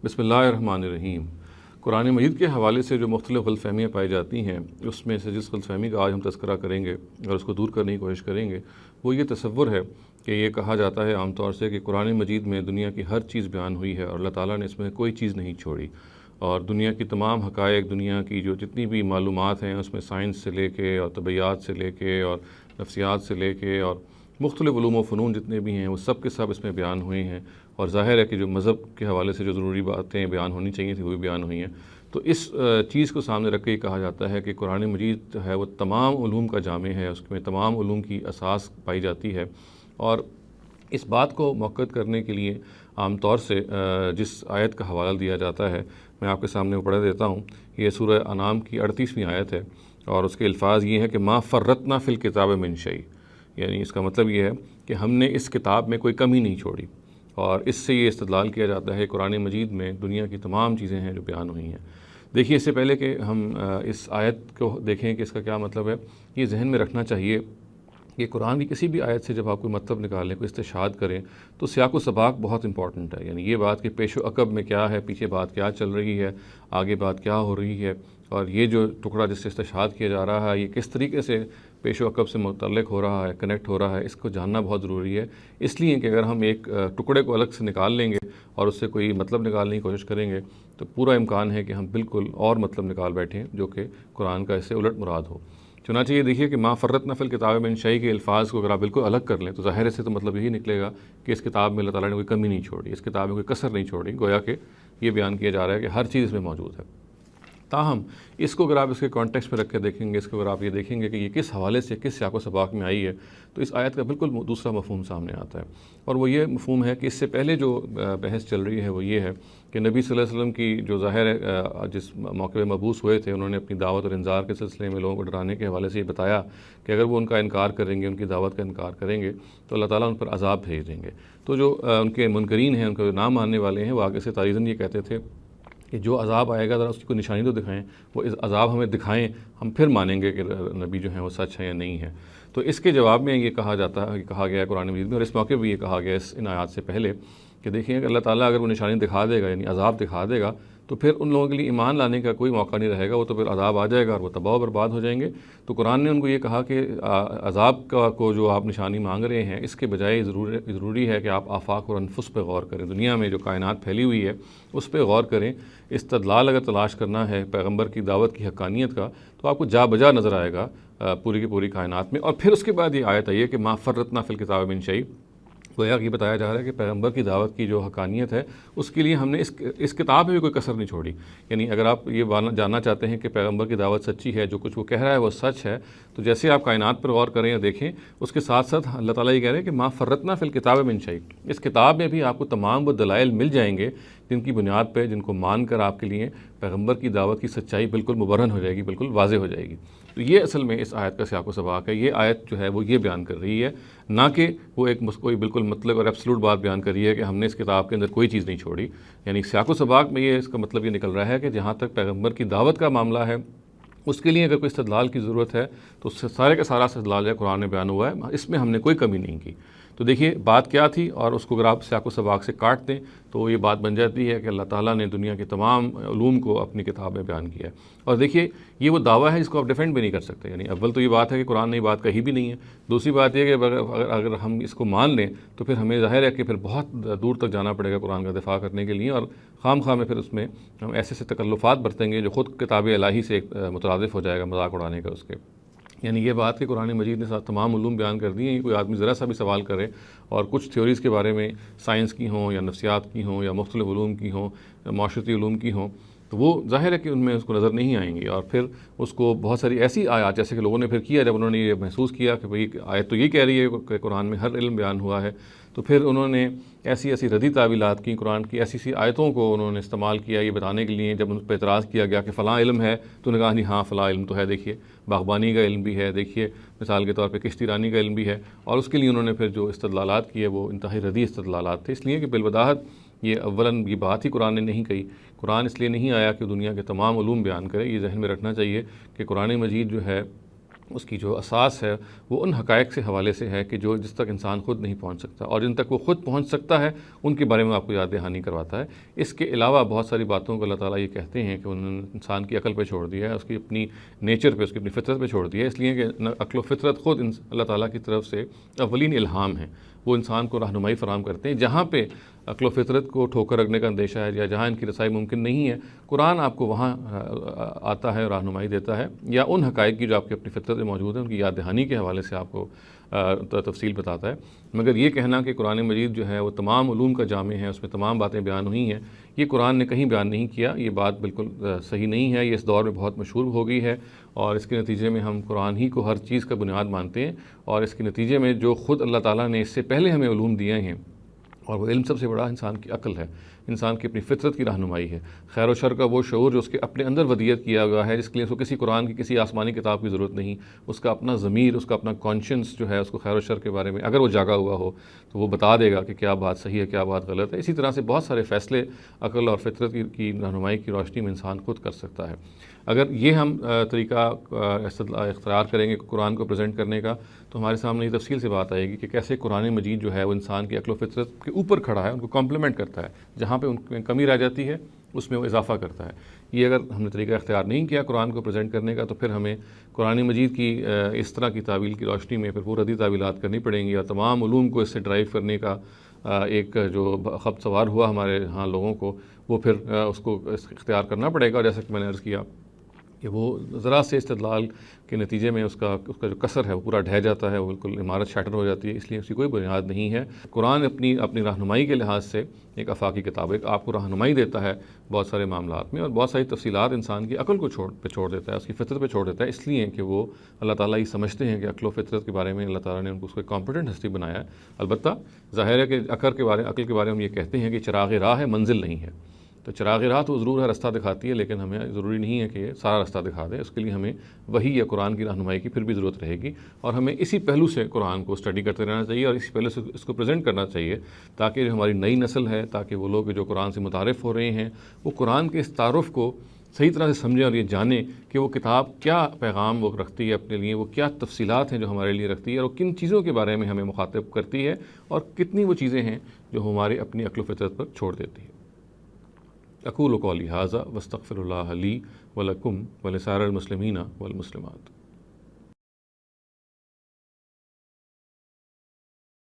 बिस्मिल्लाहिर्रहमानिर्रहीम। कुरान मजीद के हवाले से जो मुख्तलिफ़ गलतफ़हमियाँ पाई जाती हैं, उसमें से जिस गलतफ़हमी का आज हम तज़किरा करेंगे और उसको दूर करने की कोशिश करेंगे, वो ये तसव्वुर है कि ये कहा जाता है आम तौर से कि कुरान मजीद में दुनिया की हर चीज़ बयान हुई है और अल्लाह ताला ने इसमें कोई चीज़ नहीं छोड़ी, और दुनिया की तमाम हक़ाइक़, दुनिया की जो जितनी भी मालूमात हैं उसमें साइंस से लेके और तबैयात से लेके और नफ्सियात से लेके और मुख्तलिफ़ उलूम व फ़नून जितने भी हैं वो सब के सब इसमें बयान हुए हैं। और ज़ाहिर है कि जो मज़हब के हवाले से जो ज़रूरी बातें बयान होनी चाहिए थी वो भी बयान हुई हैं। तो इस चीज़ को सामने रख के कहा जाता है कि कुरान मजीद जो है वो तमाम उलूम का जामे है, उसमें तमाम उलूम की असास पाई जाती है। और इस बात को मुअक्कद करने के लिए आम तौर से जिस आयत का हवाला दिया जाता है, मैं आपके सामने वो पढ़ देता हूँ। ये सूरह अनाम की 38वीं आयत है और उसके अल्फाज ये हैं कि मा फ़र्रतना फ़िल किताब मिन शै, यानी इसका मतलब ये है कि हमने इस किताब में कोई कमी नहीं छोड़ी। और इससे ये इस्तदलाल किया जाता है कुरान मजीद में दुनिया की तमाम चीज़ें हैं जो बयान हुई हैं। देखिए, इससे पहले कि हम इस आयत को देखें कि इसका क्या मतलब है, ये जहन में रखना चाहिए कि कुरान की किसी भी आयत से जब आप कोई मतलब निकालें, कोई इस्तिशाद करें, तो सियाक़ व सबाक़ बहुत इंपॉर्टेंट है। यानी ये बात कि पेश व अक़ब में क्या है, पीछे बात क्या चल रही है, आगे बात क्या हो रही है, और ये जो टुकड़ा जिससे इस्तिशाद किया जा रहा है ये किस तरीके से पेश व अक़ब से मुतल्लिक़ हो रहा है, कनेक्ट हो रहा है, इसको जानना बहुत ज़रूरी है। इसलिए कि अगर हम एक टुकड़े को अलग से निकाल लेंगे और उससे कोई मतलब निकालने की कोशिश करेंगे तो पूरा इम्कान है कि हम बिल्कुल और मतलब निकाल बैठें जो कि कुरान का इससे उलट मुराद हो। चुनांचे ये देखिए कि मा फ़र्रतना फ़िल किताब मिन शै के अल्फाज़ को अगर आप बिल्कुल अलग कर लें तो ज़ाहिर से तो मतलब यही निकलेगा कि इस किताब में अल्लाह ताला ने कोई कमी नहीं छोड़ी, इस किताब में कोई कसर नहीं छोड़ी। गोया कि ये बयान किया जा रहा है कि हर चीज़ इसमें मौजूद है। ताहम इसको अगर आप इसके कॉन्टेक्स्ट में रख के देखेंगे, इसको अगर आप ये देखेंगे कि ये किस हवाले से, किस सियाक़ व सबाक़ में आई है, तो इस आयत का बिल्कुल दूसरा मफ़हूम सामने आता है। और वो ये मफ़हूम है कि इससे पहले जो बहस चल रही है वो ये है कि नबी सल्लल्लाहु अलैहि वसल्लम की जो ज़ाहिर है जिस मौके पर मबूस हुए थे, उन्होंने अपनी दावत और इंज़ार के सिलसिले में लोगों को डराने के हवाले से ये बताया कि अगर वो उनका इनकार करेंगे, उनकी दावत का इनकार करेंगे तो अल्लाह ताला उन पर अज़ाब भेज देंगे। तो जो उनके मुनकरीन हैं, उनके ना मानने वाले हैं, वो आगे से तारीज़न ये कहते थे कि जो अज़ाब आएगा ज़रा उसकी कोई निशानी तो दिखाएं, वो इस अज़ाब हमें दिखाएं, हम फिर मानेंगे कि नबी जो हैं वो सच है या नहीं है। तो इसके जवाब में ये कहा जाता है, कहा गया है कुरान मजीद में, और इस मौके पर ये कहा गया इन आयात से पहले कि देखिए कि अल्लाह ताला अगर वो निशानी दिखा देगा, यानी अज़ाब दिखा देगा, तो फिर उन लोगों के लिए ईमान लाने का कोई मौका नहीं रहेगा, वो तो फिर अज़ाब आ जाएगा और वो तबाह बर्बाद हो जाएंगे। तो कुरान ने उनको ये कहा कि अज़ाब को जो आप निशानी मांग रहे हैं, इसके बजाय ज़रूरी है कि आप आफ़ाक़ और अनफुस पर गौर करें, दुनिया में जो कायनात फैली हुई है उस पर गौर करें। इस्तदलाल अगर तलाश करना है पैगम्बर की दावत की हक़ानियत का, तो आपको जा बजा नज़र आएगा पूरी की पूरी कायनात में। और फिर उसके बाद ये आयत आई है कि मा फ़र्रतना फ़िल किताब मिन शै, गोया ये बताया जा रहा है कि पैगम्बर की दावत की जो हक़ानियत है उसके लिए हमने इस किताब में भी कोई कसर नहीं छोड़ी। यानी अगर आप ये जानना चाहते हैं कि पैगम्बर की दावत सच्ची है, जो कुछ वो कह रहा है वो सच है, तो जैसे आप कायनात पर गौर करें या देखें, उसके साथ साथ अल्लाह ताला ये कह रहे हैं कि मा फ़र्रतना फ़िल किताब मिन शै, इस किताब में भी आपको तमाम वो दलाइल मिल जाएंगे जिनकी बुनियाद पर, जिनको मान कर आपके लिए पैगम्बर की दावत की सच्चाई बिल्कुल मुबर्हन हो जाएगी, बिल्कुल वाज़ेह हो जाएगी। तो ये असल में इस आयत का सियाक़ व सबाक़ है। ये आयत जो है वो ये बयान कर रही है, ना कि वो एक कोई बिल्कुल मतलब और एब्सोल्यूट बात बयान कर रही है कि हमने इस किताब के अंदर कोई चीज़ नहीं छोड़ी। यानी सियाक़ व सबाक़ में ये इसका मतलब ये निकल रहा है कि जहाँ तक पैगम्बर की दावत का मामला है, उसके लिए अगर कोई इस्तदलाल की ज़रूरत है तो सारे का सारा इस्तदलाल है कुरान में बयान हुआ है, इसमें हमने कोई कमी नहीं की। तो देखिए बात क्या थी, और उसको अगर आप सियाक़ व सबाक़ से काट दें तो ये बात बन जाती है कि अल्लाह ताला ने दुनिया के तमाम उलूम को अपनी किताब में बयान किया है। और देखिए ये वो दावा है जिसको आप डिफेंड भी नहीं कर सकते। यानी अव्वल तो ये बात है कि कुरान ने ये बात कही भी नहीं है, दूसरी बात ये कि अगर हम इसको मान लें तो फिर हमें ज़ाहिर है कि फिर बहुत दूर तक जाना पड़ेगा कुरान का दिफ़ा करने के लिए, और खाम में फिर उसमें हम ऐसे तकल्लुफ़ात बरतेंगे जो ख़ुद किताब इलाही से मुतरादिफ़ हो जाएगा मज़ाक उड़ाने का उसके। यानी ये बात कि कुरान मजीद ने तमाम उलूम बयान कर दिए हैं, कोई आदमी ज़रा सा भी सवाल करे और कुछ थ्योरीज़ के बारे में, साइंस की हों या नफ्सियात की हों या मुख्तलिफ़ उलूम की हों, माशरती उलूम की हों, तो वो ज़ाहिर है कि उनमें उसको नज़र नहीं आएंगी। और फिर उसको बहुत सारी ऐसी आयत जैसे कि लोगों ने फिर किया, जब उन्होंने ये महसूस किया कि भाई आयत तो ये कह रही है कि कुरान में हर इल्म बयान हुआ है, तो फिर उन्होंने ऐसी ऐसी रदी तावीलात की, कुरान की ऐसी ऐसी आयतों को उन्होंने इस्तेमाल किया ये बताने के लिए। जब उन पर एतराज़ किया गया कि फ़लाँ इल्म है, तो उन्होंने कहा नहीं हाँ फ़लाँ इल्म तो है, देखिए बागबानी का इल्म भी है, देखिए मिसाल के तौर पे किश्ती रानी का इल्म भी है। और उसके लिए उन्होंने फिर जो इस्तदलालात किए वो इंतहाई रदी इस्तदलालात थे, इसलिए कि बिलवदाहत ये अव्वलन ये बात ही कुरान ने नहीं कही। कुरान इसलिए नहीं आया कि दुनिया के तमाम उलूम बयान करे। ये जहन में रखना चाहिए कि कुरान मजीद जो है اس کی جو اساس ہے وہ ان حقائق سے حوالے سے ہے کہ جو جس تک انسان خود نہیں پہنچ سکتا، اور جن تک وہ خود پہنچ سکتا ہے ان کے بارے میں آپ کو یاد دہانی کرواتا ہے۔ اس کے علاوہ بہت ساری باتوں کو اللہ تعالیٰ یہ کہتے ہیں کہ انہوں نے انسان کی عقل پہ چھوڑ دیا ہے، اس کی اپنی نیچر پہ، اس کی اپنی فطرت پہ چھوڑ دیا ہے، اس لیے کہ عقل و فطرت خود اللہ تعالیٰ کی طرف سے اولین الہام ہے، وہ انسان کو رہنمائی فراہم کرتے ہیں۔ جہاں پہ عقل و فطرت کو ٹھوکر رکھنے کا اندیشہ ہے یا جہاں ان کی رسائی ممکن نہیں ہے، قرآن آپ کو وہاں آتا ہے اور رہنمائی دیتا ہے، یا ان حقائق کی جو آپ کی اپنی فطرت میں موجود ہیں ان کی یاد دہانی کے حوالے سے آپ کو تفصیل بتاتا ہے۔ مگر یہ کہنا کہ قرآن مجید جو ہے وہ تمام علوم کا جامع ہے، اس میں تمام باتیں بیان ہوئی ہیں، یہ قرآن نے کہیں بیان نہیں کیا، یہ بات بالکل صحیح نہیں ہے۔ یہ اس دور میں بہت مشہور ہو گئی ہے، اور اس کے نتیجے میں ہم قرآن ہی کو ہر چیز کا بنیاد مانتے ہیں، اور اس کے نتیجے میں جو خود اللہ تعالیٰ نے اس سے پہلے ہمیں علوم دیے ہیں، اور وہ علم سب سے بڑا انسان کی عقل ہے، انسان کی اپنی فطرت کی رہنمائی ہے، خیر و شر کا وہ شعور جو اس کے اپنے اندر ودیت کیا ہوا ہے، جس کے لیے اس کو کسی قرآن کی کسی آسمانی کتاب کی ضرورت نہیں، اس کا اپنا ضمیر، اس کا اپنا کانشنس جو ہے، اس کو خیر و شر کے بارے میں اگر وہ جاگا ہوا ہو تو وہ بتا دے گا کہ کیا بات صحیح ہے، کیا بات غلط ہے۔ اسی طرح سے بہت سارے فیصلے عقل اور فطرت کی رہنمائی کی روشنی میں انسان خود کر سکتا ہے۔ اگر یہ ہم طریقہ اختیار کریں گے قرآن کو پریزنٹ کرنے کا، تو ہمارے سامنے یہ تفصیل سے بات آئے گی کہ کیسے قرآن مجید جو ہے وہ انسان کی عقل و فطرت کے اوپر کھڑا ہے، ان کو کمپلیمنٹ کرتا ہے، جہاں پہ ان میں کمی رہ جاتی ہے اس میں وہ اضافہ کرتا ہے۔ یہ اگر ہم نے طریقہ اختیار نہیں کیا قرآن کو پریزنٹ کرنے کا، تو پھر ہمیں قرآن مجید کی اس طرح کی تعویل کی روشنی میں پھر ردی تعویلات کرنی پڑیں گی، اور تمام علوم کو اس سے ڈرائیو کرنے کا ایک جو خبت سوار ہوا ہمارے ہاں لوگوں کو، وہ پھر اس کو اختیار کرنا پڑے گا۔ اور جیسا کہ میں نے عرض کیا کہ وہ ذرا سے استدلال کے نتیجے میں اس کا جو کثر ہے وہ پورا ڈھہ جاتا ہے، وہ بالکل عمارت شیٹر ہو جاتی ہے، اس لیے اس کی کوئی بنیاد نہیں ہے۔ قرآن اپنی رہنمائی کے لحاظ سے ایک آفاقی کتاب ہے، آپ کو رہنمائی دیتا ہے بہت سارے معاملات میں، اور بہت ساری تفصیلات انسان کی عقل کو چھوڑ دیتا ہے، اس کی فطرت پہ چھوڑ دیتا ہے، اس لیے کہ وہ اللہ تعالیٰ یہ سمجھتے ہیں کہ عقل و فطرت کے بارے میں اللہ تعالیٰ نے ان کو اس کو کمپیٹنٹ ہستی بنایا ہے۔ البتہ ظاہر ہے کہ عقل کے بارے میں ہم یہ کہتے ہیں کہ چراغ راہ ہے، منزل نہیں ہے۔ تو چراغ راہ تو ضرور ہے، رستہ دکھاتی ہے، لیکن ہمیں ضروری نہیں ہے کہ یہ سارا رستہ دکھا دے، اس کے لیے ہمیں وحی یا قرآن کی رہنمائی کی پھر بھی ضرورت رہے گی، اور ہمیں اسی پہلو سے قرآن کو اسٹڈی کرتے رہنا چاہیے، اور اسی پہلو سے اس کو پریزنٹ کرنا چاہیے، تاکہ جو ہماری نئی نسل ہے، تاکہ وہ لوگ جو قرآن سے متعارف ہو رہے ہیں، وہ قرآن کے اس تعارف کو صحیح طرح سے سمجھیں اور یہ جانیں کہ وہ کتاب کیا پیغام وہ رکھتی ہے اپنے لیے، وہ کیا تفصیلات ہیں جو ہمارے لیے رکھتی ہے، اور کن چیزوں کے بارے میں ہمیں مخاطب کرتی ہے، اور کتنی وہ چیزیں ہیں جو ہمارے اپنی عقل و فطرت پر چھوڑ دیتی ہے۔ اقول قولی ھذا واستغفر اللہ لی ولکم ولسائر المسلمین والمسلمات۔